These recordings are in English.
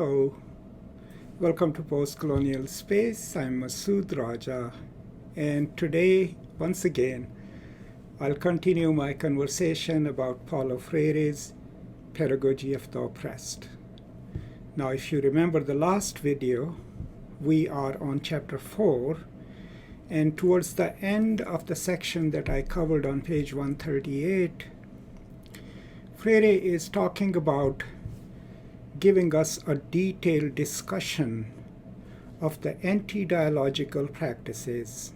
Hello, welcome to Post Colonial Space. I'm Masood Raja, and today, once again, I'll continue my conversation about Paulo Freire's Pedagogy of the Oppressed. Now, if you remember the last video, we are on chapter 4, and towards the end of the section that I covered on page 138, Freire is talking about giving us a detailed discussion of the anti-dialogical practices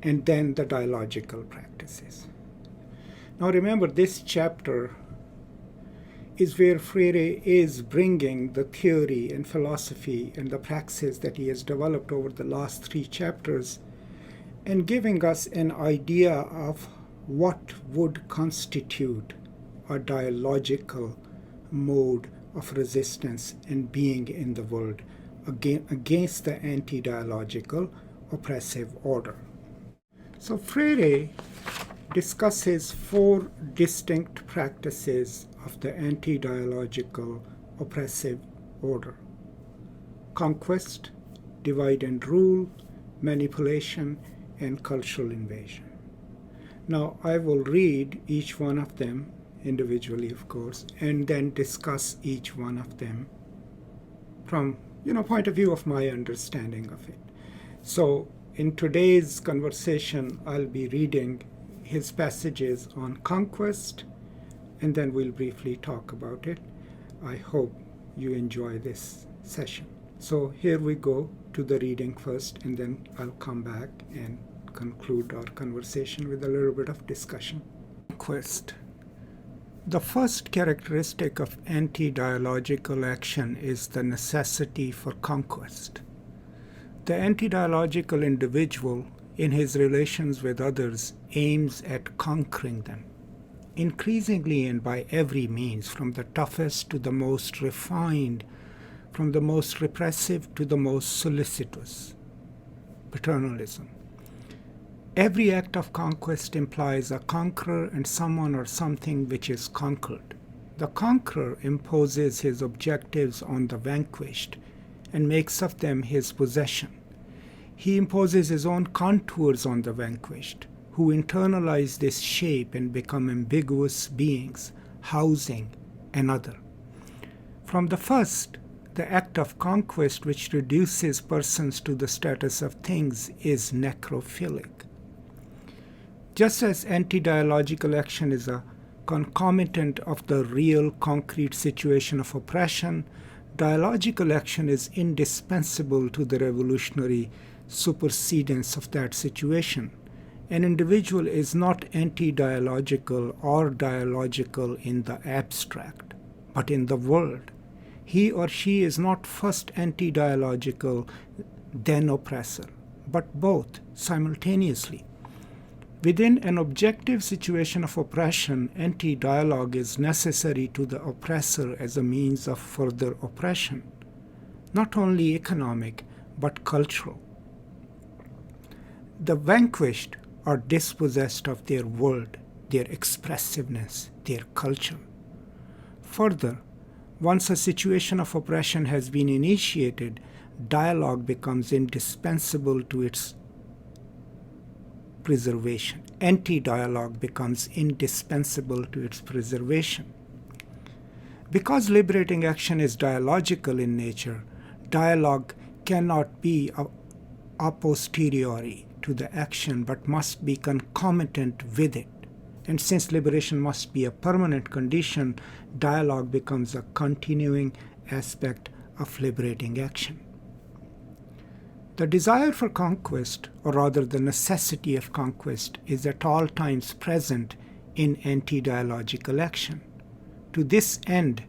and then the dialogical practices. Now remember, this chapter is where Freire is bringing the theory and philosophy and the praxis that he has developed over the last 3 chapters and giving us an idea of what would constitute a dialogical mode of resistance and being in the world against the anti-dialogical oppressive order. So Freire discusses 4 distinct practices of the anti-dialogical oppressive order: conquest, divide and rule, manipulation, and cultural invasion. Now I will read each one of them individually, of course, and then discuss each one of them from point of view of my understanding of it. So in today's conversation, I'll be reading his passages on conquest, and then we'll briefly talk about it. I hope you enjoy this session. So here we go to the reading first, and then I'll come back and conclude our conversation with a little bit of discussion. Conquest. The first characteristic of anti-dialogical action is the necessity for conquest. The anti-dialogical individual, in his relations with others, aims at conquering them, increasingly and by every means, from the toughest to the most refined, from the most repressive to the most solicitous. Paternalism. Every act of conquest implies a conqueror and someone or something which is conquered. The conqueror imposes his objectives on the vanquished and makes of them his possession. He imposes his own contours on the vanquished, who internalize this shape and become ambiguous beings, housing another. From the first, the act of conquest which reduces persons to the status of things is necrophilic. Just as anti-dialogical action is a concomitant of the real concrete situation of oppression, dialogical action is indispensable to the revolutionary supersedence of that situation. An individual is not anti-dialogical or dialogical in the abstract, but in the world. He or she is not first anti-dialogical, then oppressor, but both simultaneously. Within an objective situation of oppression, anti-dialogue is necessary to the oppressor as a means of further oppression, not only economic, but cultural. The vanquished are dispossessed of their world, their expressiveness, their culture. Further, once a situation of oppression has been initiated, dialogue becomes indispensable to its preservation. Anti-dialogue becomes indispensable to its preservation. Because liberating action is dialogical in nature, dialogue cannot be a posteriori to the action, but must be concomitant with it. And since liberation must be a permanent condition, dialogue becomes a continuing aspect of liberating action. The desire for conquest, or rather the necessity of conquest, is at all times present in anti-dialogical action. To this end,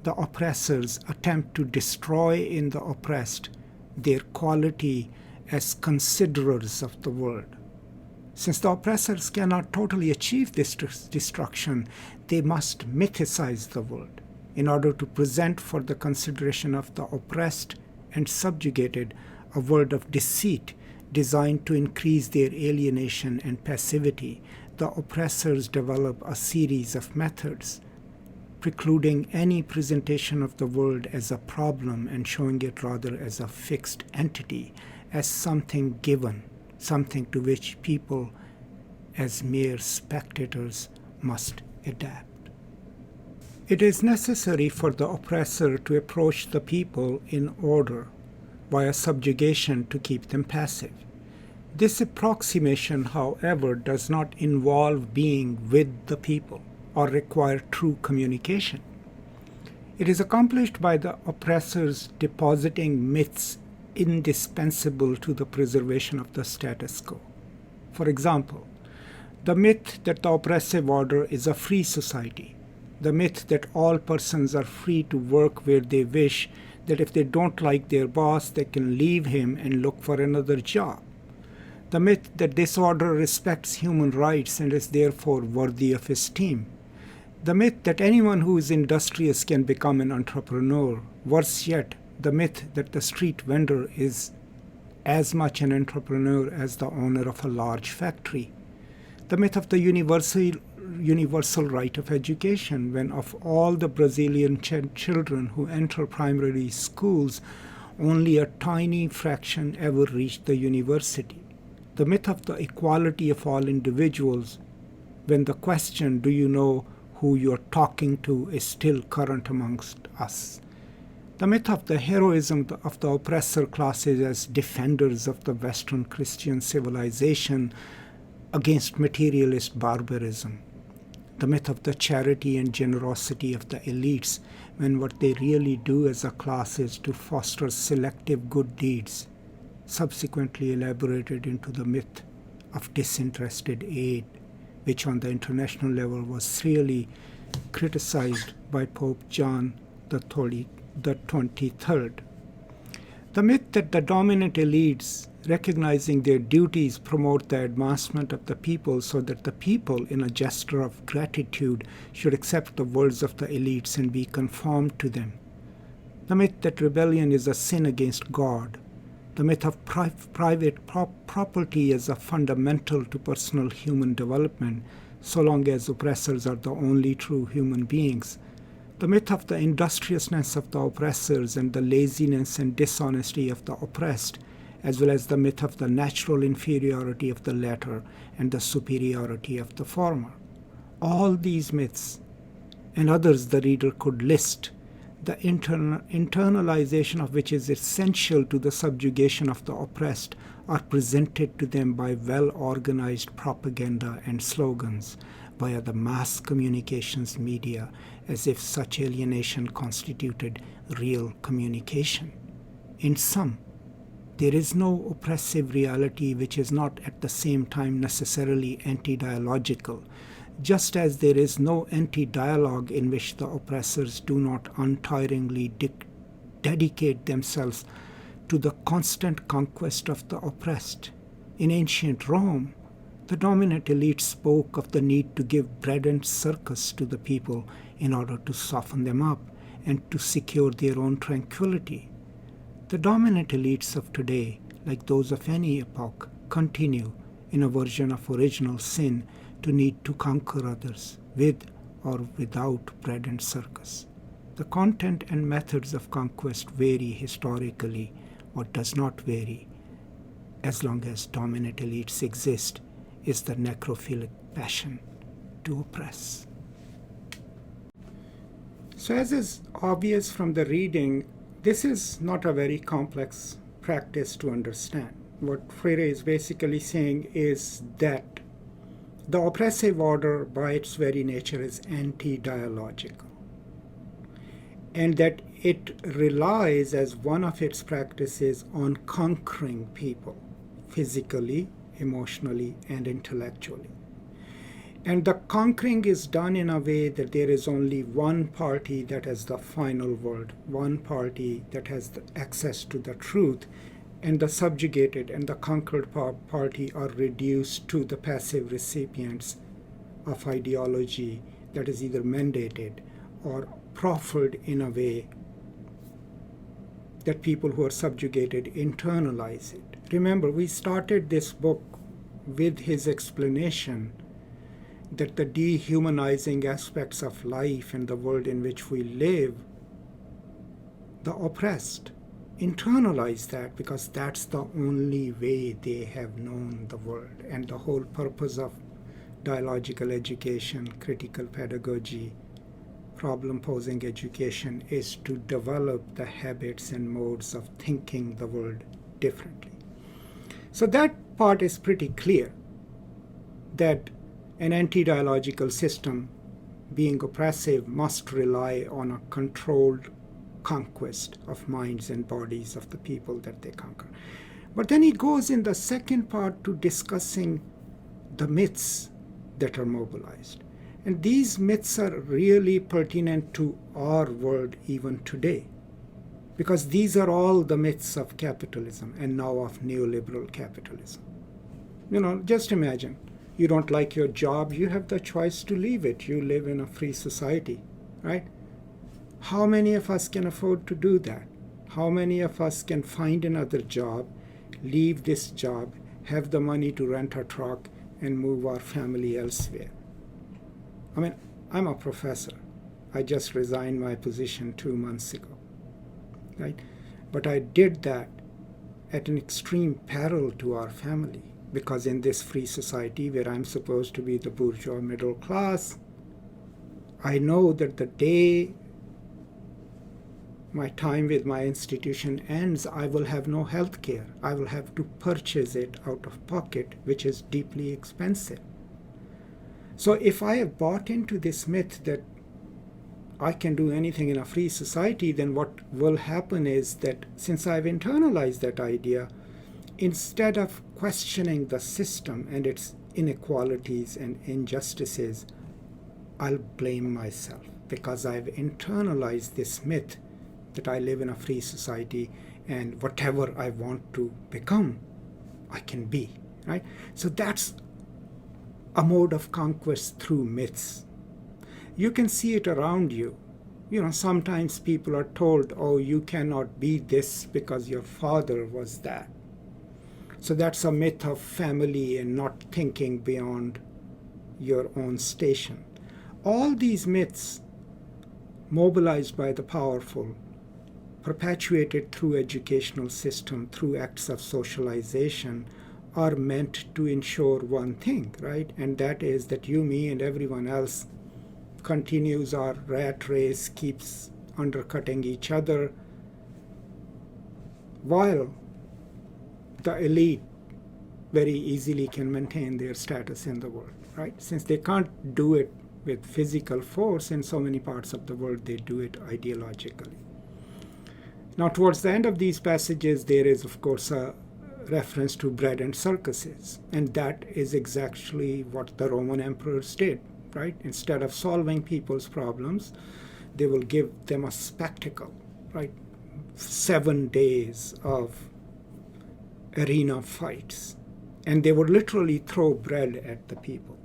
the oppressors attempt to destroy in the oppressed their quality as considerers of the world. Since the oppressors cannot totally achieve this destruction, they must mythicize the world in order to present for the consideration of the oppressed and subjugated a world of deceit designed to increase their alienation and passivity. The oppressors develop a series of methods precluding any presentation of the world as a problem and showing it rather as a fixed entity, as something given, something to which people as mere spectators must adapt. It is necessary for the oppressor to approach the people in order, via subjugation, to keep them passive. This approximation, however, does not involve being with the people or require true communication. It is accomplished by the oppressors depositing myths indispensable to the preservation of the status quo. For example, the myth that the oppressive order is a free society, the myth that all persons are free to work where they wish, that if they don't like their boss, they can leave him and look for another job, the myth that this order respects human rights and is therefore worthy of esteem, the myth that anyone who is industrious can become an entrepreneur, worse yet, the myth that the street vendor is as much an entrepreneur as the owner of a large factory, the myth of the universal right of education, when of all the Brazilian children who enter primary schools, only a tiny fraction ever reach the university, the myth of the equality of all individuals, when the question, do you know who you're talking to, is still current amongst us, the myth of the heroism of the oppressor classes as defenders of the Western Christian civilization against materialist barbarism, the myth of the charity and generosity of the elites, when what they really do as a class is to foster selective good deeds, subsequently elaborated into the myth of disinterested aid, which on the international level was really criticized by Pope John the 23rd. The myth that the dominant elites, recognizing their duties, promote the advancement of the people so that the people, in a gesture of gratitude, should accept the words of the elites and be conformed to them. The myth that rebellion is a sin against God. The myth of private property as a fundamental to personal human development, so long as oppressors are the only true human beings. The myth of the industriousness of the oppressors and the laziness and dishonesty of the oppressed, as well as the myth of the natural inferiority of the latter and the superiority of the former. All these myths, and others the reader could list, the internalization of which is essential to the subjugation of the oppressed, are presented to them by well-organized propaganda and slogans via the mass communications media, as if such alienation constituted real communication. In sum, there is no oppressive reality which is not at the same time necessarily anti-dialogical, just as there is no anti-dialogue in which the oppressors do not untiringly dedicate themselves to the constant conquest of the oppressed. In ancient Rome, the dominant elite spoke of the need to give bread and circus to the people in order to soften them up and to secure their own tranquility. The dominant elites of today, like those of any epoch, continue, in a version of original sin, to need to conquer others, with or without bread and circus. The content and methods of conquest vary historically, or does not vary, as long as dominant elites exist, is the necrophilic passion to oppress. So as is obvious from the reading, this is not a very complex practice to understand. What Freire is basically saying is that the oppressive order by its very nature is anti-dialogical, and that it relies as one of its practices on conquering people physically, emotionally, and intellectually. And the conquering is done in a way that there is only one party that has the final word, one party that has the access to the truth, and the subjugated and the conquered party are reduced to the passive recipients of ideology that is either mandated or proffered in a way that people who are subjugated internalize it. Remember, we started this book with his explanation that the dehumanizing aspects of life and the world in which we live, the oppressed, internalize that because that's the only way they have known the world. And the whole purpose of dialogical education, critical pedagogy, problem-posing education is to develop the habits and modes of thinking the world differently. So that part is pretty clear, that an anti-dialogical system, being oppressive, must rely on a controlled conquest of minds and bodies of the people that they conquer. But then he goes in the second part to discussing the myths that are mobilized. And these myths are really pertinent to our world even today, because these are all the myths of capitalism and now of neoliberal capitalism. Just imagine, you don't like your job, you have the choice to leave it. You live in a free society, right? How many of us can afford to do that? How many of us can find another job, leave this job, have the money to rent a truck, and move our family elsewhere? I mean, I'm a professor. I just resigned my position 2 months ago, right? But I did that at an extreme peril to our family, because in this free society where I'm supposed to be the bourgeois middle class, I know that the day my time with my institution ends, I will have no health care. I will have to purchase it out of pocket, which is deeply expensive. So if I have bought into this myth that I can do anything in a free society, then what will happen is that since I've internalized that idea, instead of questioning the system and its inequalities and injustices, I'll blame myself because I've internalized this myth that I live in a free society and whatever I want to become, I can be, right? So that's a mode of conquest through myths. You can see it around you. Sometimes people are told, oh, you cannot be this because your father was that. So that's a myth of family and not thinking beyond your own station. All these myths, mobilized by the powerful, perpetuated through educational system, through acts of socialization, are meant to ensure one thing, right? And that is that you, me, and everyone else continues our rat race, keeps undercutting each other, while the elite very easily can maintain their status in the world, right? Since they can't do it with physical force in so many parts of the world, they do it ideologically. Now, towards the end of these passages, there is, of course, a reference to bread and circuses, and that is exactly what the Roman emperors did, right? Instead of solving people's problems, they will give them a spectacle, right? 7 days of arena fights, and they would literally throw bread at the people,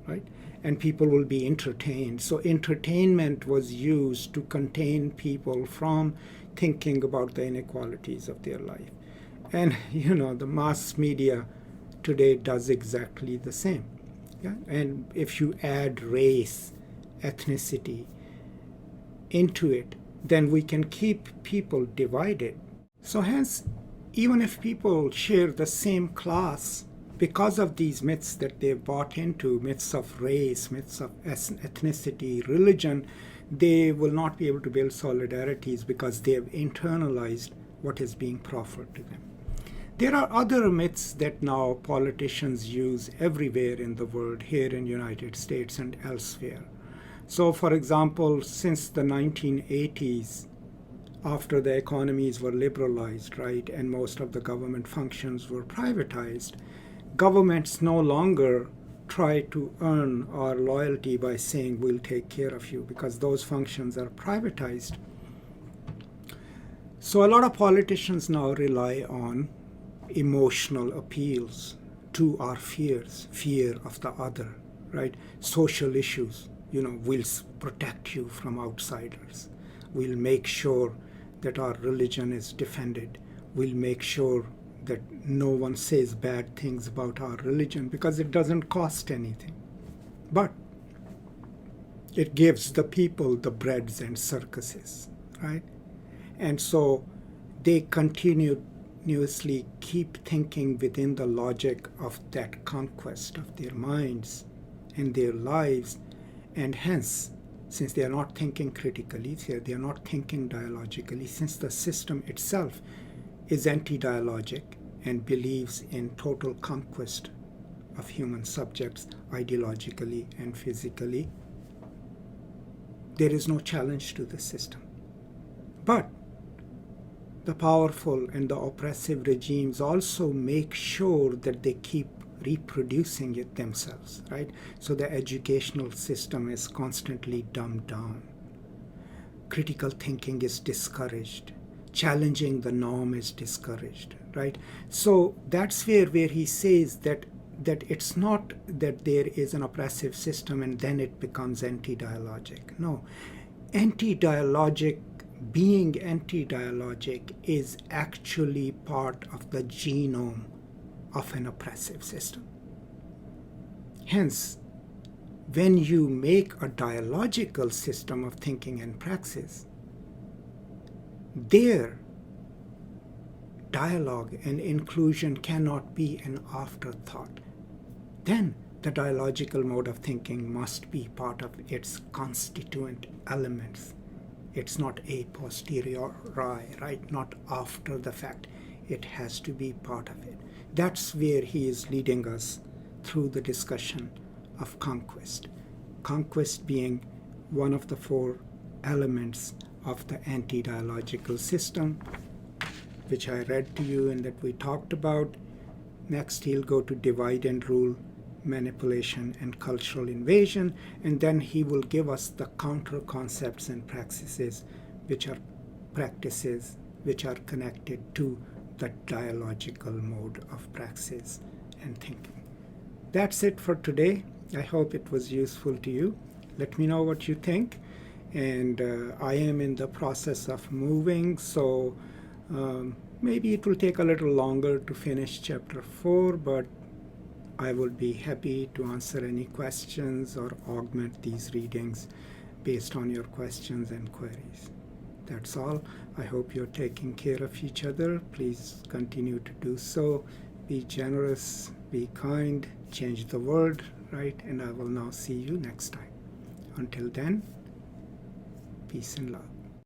right? And people will be entertained. So entertainment was used to contain people from thinking about the inequalities of their life. And, the mass media today does exactly the same. Yeah? And if you add race, ethnicity into it, then we can keep people divided. So hence, even if people share the same class, because of these myths that they've bought into, myths of race, myths of ethnicity, religion, they will not be able to build solidarities because they have internalized what is being proffered to them. There are other myths that now politicians use everywhere in the world, here in the United States and elsewhere. So, for example, since the 1980s, after the economies were liberalized, right, and most of the government functions were privatized, governments no longer try to earn our loyalty by saying we'll take care of you, because those functions are privatized. So a lot of politicians now rely on emotional appeals to our fears, fear of the other, right? Social issues, we'll protect you from outsiders. We'll make sure that our religion is defended. We'll make sure that no one says bad things about our religion because it doesn't cost anything, But it gives the people the breads and circuses, right? And so they continuously keep thinking within the logic of that conquest of their minds and their lives. And hence, since they are not thinking critically, they are not thinking dialogically, since the system itself is anti-dialogic and believes in total conquest of human subjects ideologically and physically, there is no challenge to the system. But the powerful and the oppressive regimes also make sure that they keep reproducing it themselves, right? So the educational system is constantly dumbed down. Critical thinking is discouraged. Challenging the norm is discouraged, right? So that's where he says that it's not that there is an oppressive system and then it becomes anti-dialogic. No, being anti-dialogic is actually part of the genome of an oppressive system. Hence, when you make a dialogical system of thinking and praxis, there dialogue and inclusion cannot be an afterthought. Then the dialogical mode of thinking must be part of its constituent elements. It's not a posteriori, right? Not after the fact. It has to be part of it. That's where he is leading us through the discussion of conquest. Conquest being one of the four elements of the anti-dialogical system, which I read to you and that we talked about. Next, he'll go to divide and rule, manipulation, and cultural invasion, and then he will give us the counter concepts and practices which are connected to the dialogical mode of praxis and thinking. That's it for today. I hope it was useful to you. Let me know what you think. And I am in the process of moving, so maybe it will take a little longer to finish chapter 4, but I would be happy to answer any questions or augment these readings based on your questions and queries. That's all. I hope you're taking care of each other. Please continue to do so. Be generous, be kind, change the world, right? And I will now see you next time. Until then, peace and love.